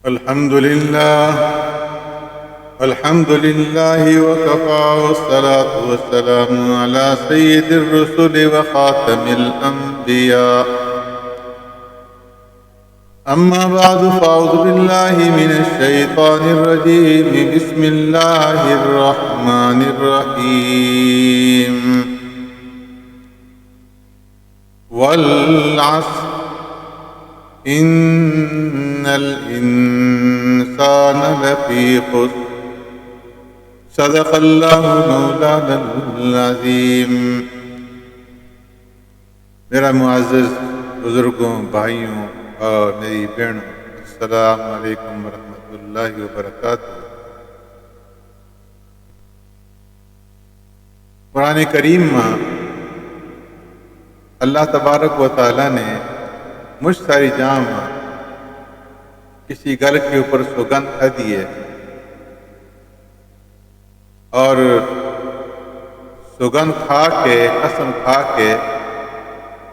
الحمد لله وكفى والصلاة والسلام على سيد الرسل وخاتم الأنبياء. أما بعد فأعوذ بالله من الشيطان الرجيم. بسم الله الرحمن الرحيم. والعصر إن الإنسان لفي خسر. صدق اللہ مولانا العظیم. میرا معزز بزرگوں، بھائیوں اور میری بہنوں، السلام علیکم ورحمۃ اللہ وبرکاتہ. قرآن کریم میں اللہ تبارک و تعالیٰ نے مجھ ساری جام کسی گل کے اوپر سوگند کھا دی ہے، اور سوگند کھا کے، قسم کھا کے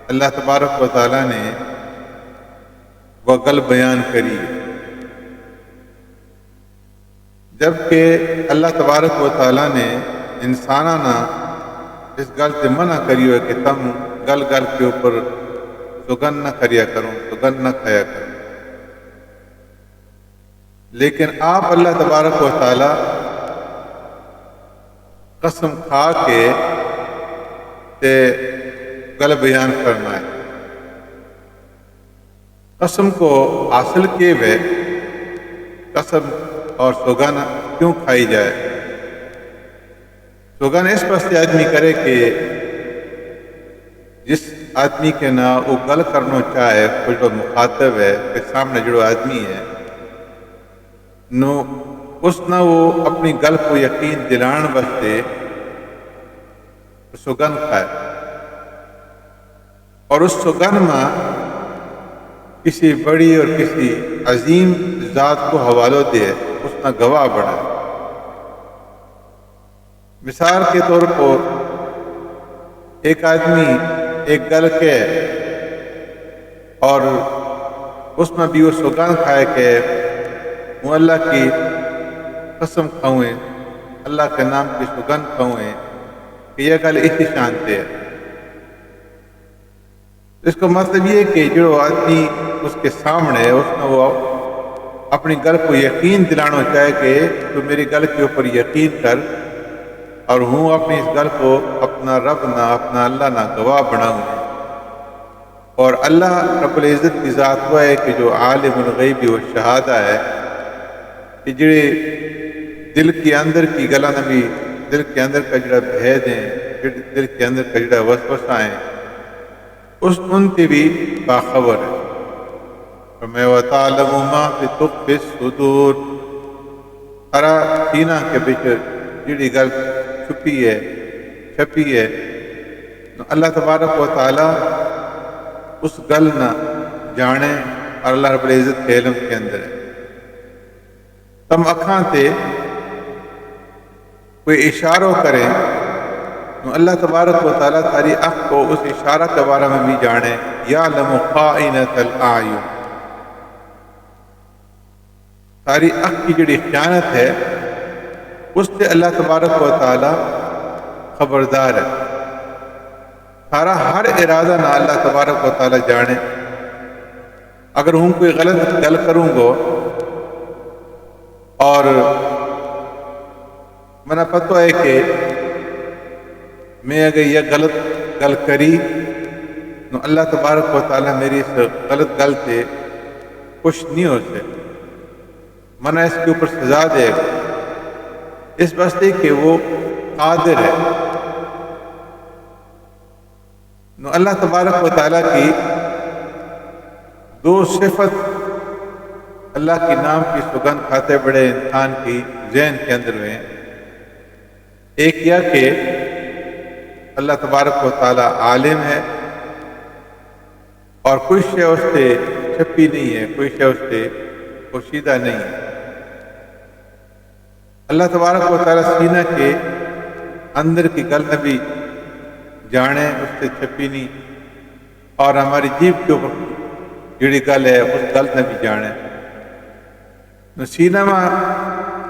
اللہ تبارک و تعالیٰ نے وہ گل بیان کری ہے. جبکہ اللہ تبارک و تعالیٰ نے انسانانا اس گل سے منع کری ہے کہ تم گل گل کے اوپر سوگند نہ کریا کرو، سوگند نہ کھایا کرو. لیکن آپ اللہ تبارک و تعالیٰ قسم کھا کے تے گل بیان کرنا ہے. قسم کو حاصل کیے ہوئے قسم اور سوگند کیوں کھائی جائے؟ سوگند اس واسطے آدمی کرے کہ جس آدمی کے نا وہ گل کرنا چاہے، کچھ جو مخاطب ہے کہ سامنے جو آدمی ہے نو اس نہ وہ اپنی گل کو یقین دلان واسطے سوگند کھائے، اور اس سوگند میں کسی بڑی اور کسی عظیم ذات کو حوالہ دے، اس نہ گواہ بنا. مثال کے طور پر ایک آدمی ایک گل کے اور اس میں بھی وہ سوگند کھائے کہ وہ اللہ کی قسم کھاؤں، اللہ کے نام کی سوگند کھاؤں کہ یہ گل اسی شانتے ہے. اس کا مطلب یہ کہ جو آدمی اس کے سامنے ہے اس میں وہ اپنی گل کو یقین دلانا چاہے کہ تو میری گل کے اوپر یقین کر، اور ہوں اپنی اس گل کو اپنا رب نہ، اپنا اللہ نہ گواہ بناؤں. اور اللہ رب العزت کی ذات وہ ہے کہ جو عالم الغیب و شہادہ ہے، کہ جڑے دل کے اندر کی گلاں بھی، دل کے اندر کا جڑا بھید ہیں، دل کے اندر کا جڑا وسوسہ ہیں، ان سے بھی باخبر ہے. میں وَتَعْلَمُ مَا فِي تُخْفِي الصُّدُورِ. ہرا سینہ کے بچ جڑی گل چھپی ہے، چھپی ہے، اللہ تبارک و تعالیٰ اس گل نہ جانے، اور اللہ رب العزت کے علم کے اندر ہے. تم اکھاں تے کوئی اشارہ کریں تو اللہ تبارک و تعالیٰ تاری اکھ کو اس اشارہ کے بارے میں بھی جانے. یعلم خائنۃ الاعین. تاری اکھ کی جڑی خیانت ہے اس سے اللہ تبارک و تعالیٰ خبردار ہے. سارا ہر ارادہ نہ اللہ تبارک و تعالیٰ جانے. اگر ہوں کوئی غلط گل کروں گو اور منا پتہ ہے کہ میں اگر یہ غلط گل کری تو اللہ تبارک و تعالیٰ میری اس غلط گل سے خوش نہیں ہو سے، منا اس کے اوپر سزا دے گا، اس واسطے کہ وہ قادر ہے. نو اللہ تبارک و تعالیٰ کی دو صفت اللہ کے نام کی سوگند کھاتے بڑے انسان کی ذہن کے اندر ہوئے. ایک یہ کہ اللہ تبارک و تعالیٰ عالم ہے، اور کوئی شے اس سے چھپی نہیں ہے، کوئی شے اس سے پوشیدہ نہیں ہے. اللہ تبارک و تعالیٰ سینہ کے اندر کی گل نبی جانے، اس سے چھپی نہیں، اور ہماری جیب کے اوپر جڑی گل ہے اس گل نے بھی جانے سینہ میں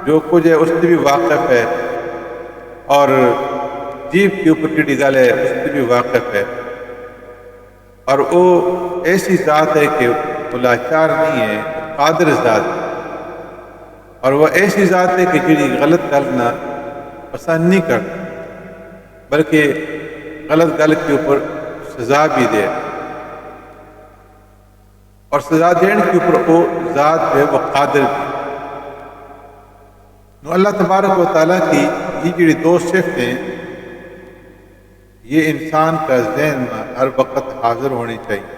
جو کچھ ہے اس سے بھی واقف ہے، اور جیب کے اوپر جڑی گل ہے اس سے بھی واقف ہے، اور وہ ایسی ذات ہے کہ وہ لاچار نہیں ہے، قادر ذات ہے، اور وہ ایسی ذات ہے کہ جڑی غلط گل نہ پسند نہیں کرتا بلکہ غلط گل کے اوپر سزا بھی دے، اور سزا دینے کے اوپر وہ ذات ہے وہ قادر بھی۔ نو اللہ تبارک و تعالیٰ کی یہ جڑی دو صفتیں یہ انسان کا ذہن میں ہر وقت حاضر ہونی چاہیے،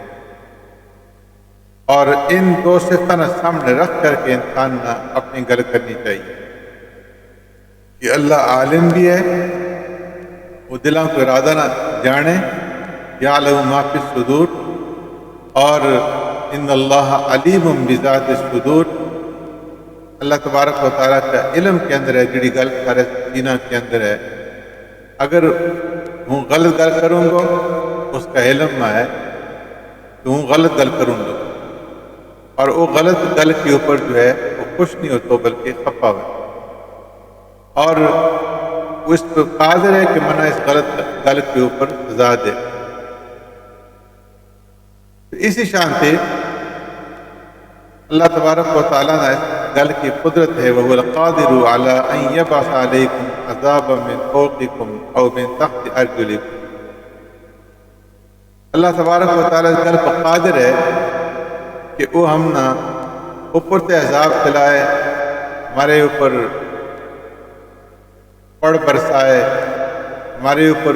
اور ان دو صفتوں سامنے رکھ کر کے انسان نے اپنی گل کرنی چاہیے کہ اللہ عالم بھی ہے، وہ دلوں کو ارادہ نہ جانے، یعلم ما فی الصدور، اور ان اللہ علیم بذات الصدور، اللہ تبارک و تعالیٰ کا علم کے اندر ہے جڑی گل سارے سینہ کے اندر ہے۔ اگر ہوں غلط گل کروں گا اس کا علم میں ہے کہ ہوں غلط گل کروں گا، اور وہ غلط گل کے اوپر جو ہے وہ خوش نہیں ہوتا بلکہ خفا ہوا، اور وہ اس پر قادر ہے کہ منع اس غلط گل کے اوپر سزا دے۔ اسی شان سے اللہ تبارک و تعالیٰ نے اس گل کی قدرت ہے، وَهُوَ الْقَادِرُ عَلَىٰ أَن يَبْعَثَ عَلَيْكُمْ عَذَابًا مِّن فَوْقِكُمْ أَوْ مِن تَحْتِ أَرْجُلِكُمْ۔ اللہ تبارک و تعالیٰ اس گل پر قادر ہے کہ وہ ہم نہ اوپر سے عذاب چلائے، ہمارے اوپر پڑ برسائے، ہمارے اوپر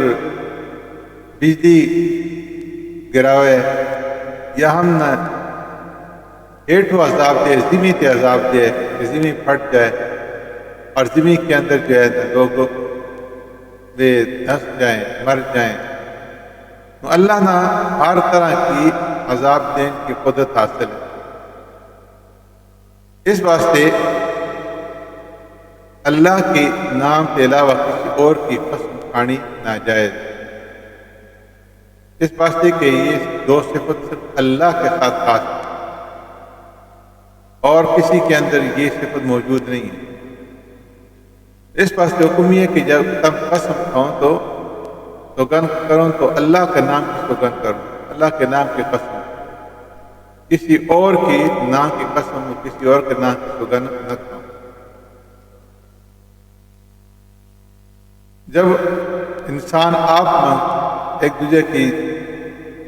بجلی گراوے، یا ہم نہ ہیٹھو عذاب دے، زمین تے عذاب دے کہ زمین پھٹ جائے اور زمین کے اندر جو ہے لوگ وہ دھس جائیں، مر جائیں۔ تو اللہ نہ ہر طرح کی عذاب دینے کی قدرت حاصل ہے، اس واسطے اللہ کے نام کے علاوہ کسی اور کی قسم کھانی ناجائز، اس واسطے کہ یہ دو صفت صرف اللہ کے ساتھ خاص ہے اور کسی کے اندر یہ صفت موجود نہیں ہے۔ اس واسطے حکم یہ ہے کہ جب تم قسم کھاؤ تو سوگند کرو تو اللہ کے نام کی سوگند کرو، اللہ کے نام کی قسم، کسی اور کی نام کی قسم، کسی اور کے نام کی سوگند نہ کھاؤ۔ جب انسان آپ میں ایک دوسرے کی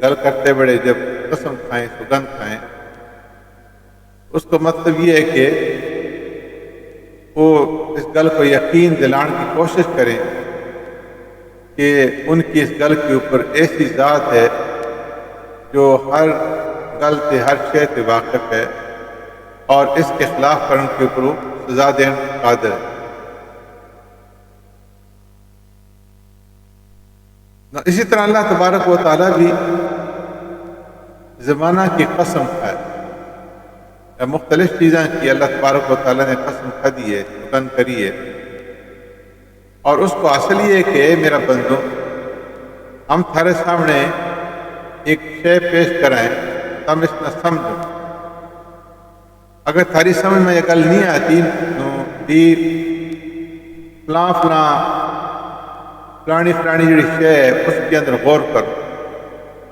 گل کرتے بڑے جب قسم کھائیں، سوگند کھائیں، اس کو مطلب یہ ہے کہ وہ اس گل کو یقین دلانے کی کوشش کریں کہ ان کی اس گل کے اوپر ایسی ذات ہے جو ہر گل سے، ہر شے سے واقف ہے، اور اس کے خلاف کرنے کے اوپر وہ سزا دینے قادر ہے۔ اسی طرح اللہ تبارک و تعالیٰ بھی زمانہ کی قسم کھائے، یا مختلف چیزیں کی اللہ تبارک و تعالیٰ نے قسم کھا دی ہے، سوگند کری ہے، اور اس کو حاصل یہ ہے کہ اے میرا بندو، ہم تھارے سامنے ایک شے پیش کرائیں، تم اس نہ سمجھو، اگر تھاری سمجھ میں یہ گل نہیں آتی تو بھی فلانی جڑی شے ہے اس کے اندر غور کرو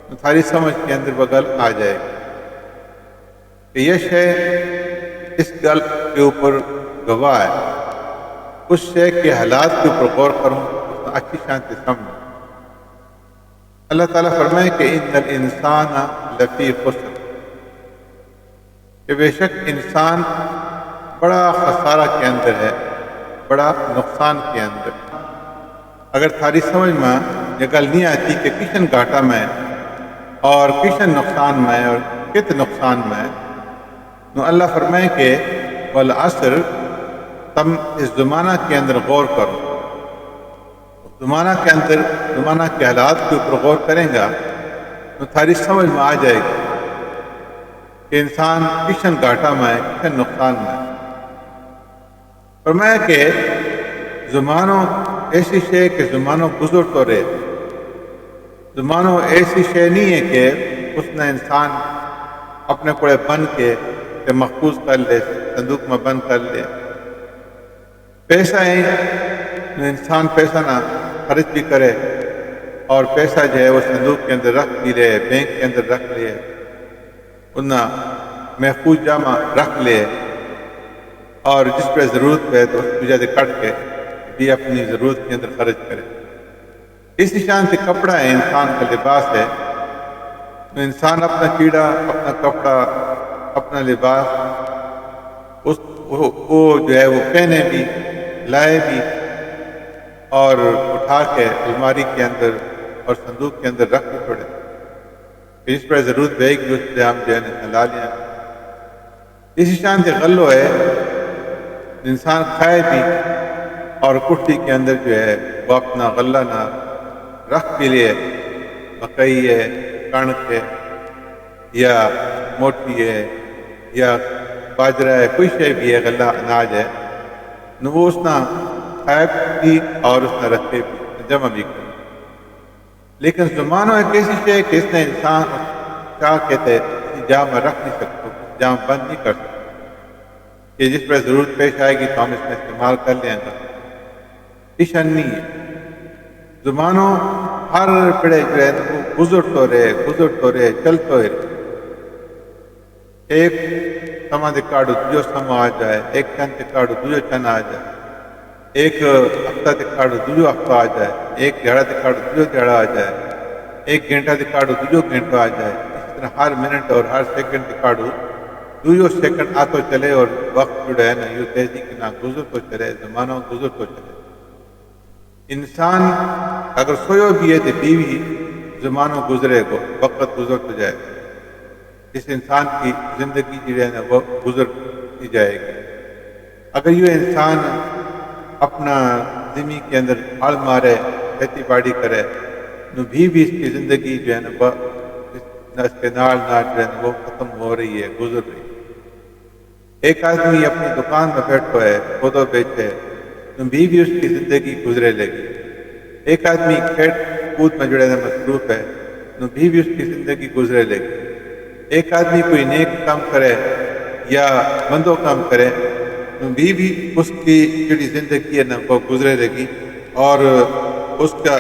تو تھاری سمجھ کے اندر وہ گل آ جائے کہ یہ شے اس گل کے اوپر گواہ ہے، اس شے کے حالات کے اوپر غور کروں تو اچھی شان سے سمجھوں۔ اللہ تعالیٰ فرمائے کہ ان الانسان لفی خسر، کہ بے شک انسان بڑا خسارہ کے اندر ہے، بڑا نقصان کے اندر۔ اگر تھاری سمجھ میں یہ گل نہیں آتی کہ کشن گھاٹا میں اور کشن نقصان میں اور کت نقصان میں، تو اللہ فرمائے کہ والعصر، تم اس زمانہ کے اندر غور کرو، زمانہ کے اندر زمانہ کے حالات کے اوپر غور کریں گا تو تھاری سمجھ میں آ جائے گی کہ انسان کشن گھاٹا میں، کشن نقصان میں۔ فرمایا کہ زمانوں ایسی شے کہ زمانوں گزر تو رہے، زمانوں ایسی شے نہیں ہے کہ اس نے انسان اپنے کوڑے بن کے محفوظ کر لے، صندوق میں بند کر لے۔ پیسہ ہے، انسان پیسہ نہ خرچ بھی کرے اور پیسہ جو ہے وہ صندوق کے اندر رکھ بھی لے، بینک کے اندر رکھ لے، انہیں محفوظ جامع رکھ لے، اور جس پہ ضرورت ہے تو اس کی وجہ کٹ کے بھی اپنی ضرورت کے اندر خرچ کرے۔ اس نشان سے کپڑا ہے، انسان کا لباس ہے، تو انسان اپنا کیڑا، اپنا کپڑا، اپنا لباس وہ جو ہے وہ پہنے بھی، لائے بھی، اور اٹھا کے الماری کے اندر اور صندوق کے اندر رکھ بھی چھوڑے، جس پر ضرورت ہے کہ اس سے ہم جو ہے لا لیا۔ اس نشان سے غلو ہے، انسان کھائے بھی اور کٹھی کے اندر جو ہے وہ اپنا غلہ نہ رکھ بھی لے، مکئی ہے، کڑک ہے، یا موٹی ہے، یا باجرہ ہے، کوئی شے بھی ہے، غلہ اناج ہے، نو وہ اس نہ کھائے بھی اور اس نہ رکھے بھی، جمع بھی کرے۔ لیکن زمانوں ایک ایسی شے کہ اس نے انسان چاہ کہتے کسی جام میں رکھ نہیں سکتا، کسی جام بند نہیں کر سکتا، کہ جس پر ضرورت پیش آئے گی تو ہم اس میں استعمال کر لیں گا۔ ایشن نہیں ہے، زمانوں ہر پڑے جو ہے وہ گزرتے رہے، چلتے رہے۔ ایک سما دے کاڑو دوجو سما آ جائے، ایک چن تے کاڑو دوجو چن آ جائے، ایک ہفتہ تے کاڑو دوجو ہفتہ آ جائے، ایک دیہڑا تے کاڑو دوجو دیہڑا آ جائے، ایک گھنٹہ تے کاڑو دوجو گھنٹہ آ جائے۔ اس طرح ہر منٹ اور ہر سیکنڈ تے کاڑو دوجو سیکنڈ آتو چلے، اور وقت جو ہے نا یوں تیزی کے نہ گزر تو چلے، زمانوں گزر تو چلے۔ انسان اگر سویو بھی ہے تو بیوی زمانوں گزرے گو، وقت گزر تو جائے گا، اس انسان کی زندگی جو ہے نا وہ گزرتی جائے گی۔ اگر یہ انسان اپنا زمین کے اندر ہل مارے، کھیتی باڑی کرے، تو بھی اس کی زندگی جو ہے نا وہ اس کے نال جو ہے نا وہ ختم ہو رہی ہے، گزر رہی ہے۔ ایک آدمی اپنی دکان میں بیٹھو ہے، خودو بیچے، تو بھی اس کی زندگی گزرے لگی۔ ایک آدمی کھیت کود میں جڑے مصروف ہے، تو بھی اس کی زندگی گزرے لگی۔ ایک آدمی کوئی نیک کام کرے یا مندو کام کرے، تو بھی اس کی جڑی زندگی ہے نا وہ گزرے لگی، اور اس کا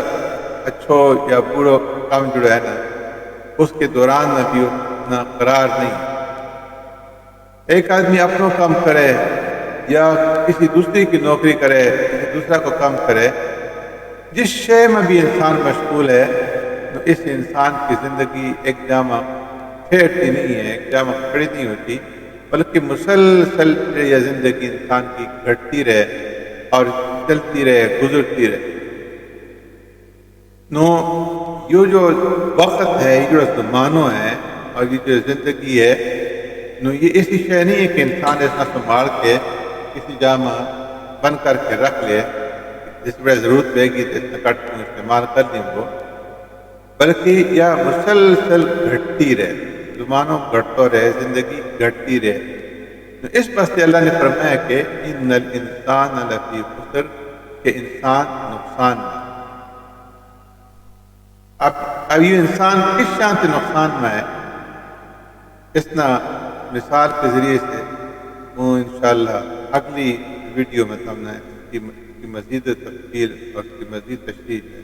اچھو یا برو کام جڑا ہے نا اس کے دوران میں بھی اتنا قرار نہیں۔ ایک آدمی اپنا کام کرے یا کسی دوسری کی نوکری کرے، کسی دوسرا کو کام کرے، جس شے میں بھی انسان مشغول ہے، تو اس انسان کی زندگی ایک جامع ٹھہرتی نہیں ہے، ایک جامع کھڑی نہیں ہوتی، بلکہ مسلسل یہ زندگی انسان کی گھٹتی رہے اور چلتی رہے، گزرتی رہے۔ نو یہ جو وقت ہے، یہ جو زمانوں ہے اور یہ جو زندگی ہے، نو یہ ایسی شے نہیں ہے کہ انسان ایسا سنبھال کے کسی جامع بند کر کے رکھ لے، جس پر ضرورت پڑے گی تو اس میں کٹ کو استعمال کر دیں گے، بلکہ یہ مسلسل گھٹتی رہے، زمانوں گھٹتا رہے، زندگی گھٹتی رہے۔ تو اس واسطے اللہ نے فرمایا کہ ان الانسان لفی خسر، کہ انسان نقصان میں۔ اب یہ انسان کس شان سے نقصان میں ہے، اس نہ مثال کے ذریعے سے وہ انشاءاللہ اگلی ویڈیو میں سامنے اس کی مزید تفصیل اور اس کی مزید تشریح ہے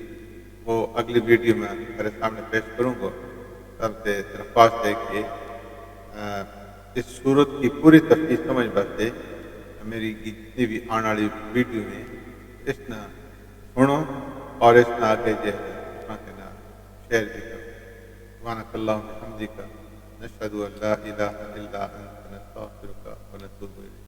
وہ اگلی ویڈیو میں میرے سامنے پیش کروں گا۔ سب سے درخواست ہے کہ اس صورت کی پوری تفصیل سمجھ واسطے میری جتنی بھی آنے والی ویڈیو میں اس نہ سنو اور اس نہ آگے جو ہے شیئر بھی کرو۔ سبحانک اللہم و بحمدک، نشہد ان لا الہ الا انت، نستغفرک و نتوب الیک۔